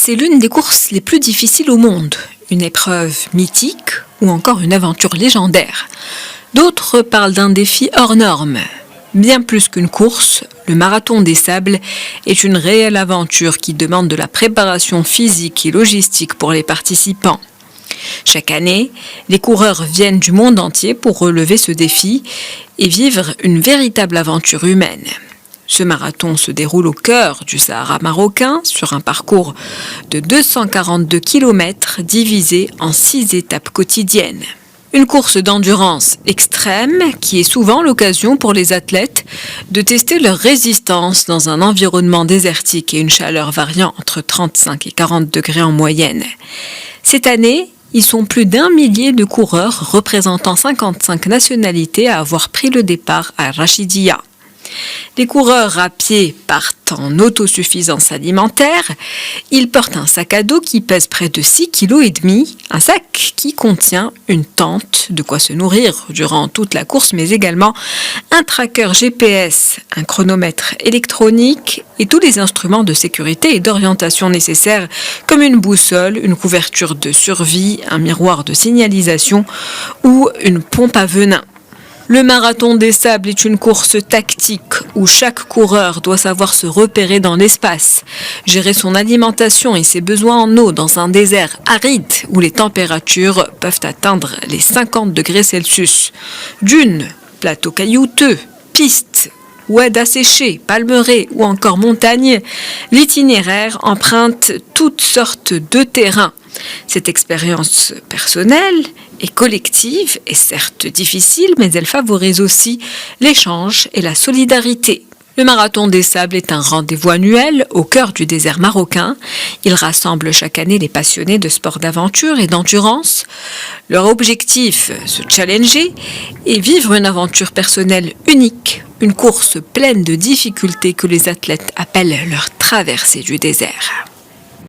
c'est l'une des courses les plus difficiles au monde, une épreuve mythique ou encore une aventure légendaire. D'autres parlent d'un défi hors norme. Bien plus qu'une course, le marathon des sables est une réelle aventure qui demande de la préparation physique et logistique pour les participants. Chaque année, les coureurs viennent du monde entier pour relever ce défi et vivre une véritable aventure humaine. Ce marathon se déroule au cœur du Sahara marocain sur un parcours de 242 km divisé en 6 étapes quotidiennes. Une course d'endurance extrême qui est souvent l'occasion pour les athlètes de tester leur résistance dans un environnement désertique et une chaleur variant entre 35 et 40 degrés en moyenne. Cette année, ils sont plus d'1 millier de coureurs représentant 55 nationalités à avoir pris le départ à Rachidia. Les coureurs à pied partent en autosuffisance alimentaire. Ils portent un sac à dos qui pèse près de 6,5 kg, un sac qui contient une tente, de quoi se nourrir durant toute la course, mais également un tracker GPS, un chronomètre électronique et tous les instruments de sécurité et d'orientation nécessaires comme une boussole, une couverture de survie, un miroir de signalisation ou une pompe à venin. Le marathon des sables est une course tactique où chaque coureur doit savoir se repérer dans l'espace, gérer son alimentation et ses besoins en eau dans un désert aride où les températures peuvent atteindre les 50 degrés Celsius. Dunes, plateaux caillouteux, pistes, oueds asséchés, palmeraies ou encore montagnes, l'itinéraire emprunte toutes sortes de terrains. Cette expérience personnelle et collective est certes difficile, mais elle favorise aussi l'échange et la solidarité. Le Marathon des Sables est un rendez-vous annuel au cœur du désert marocain. Il rassemble chaque année les passionnés de sports d'aventure et d'endurance. Leur objectif, se challenger et vivre une aventure personnelle unique, une course pleine de difficultés que les athlètes appellent leur traversée du désert.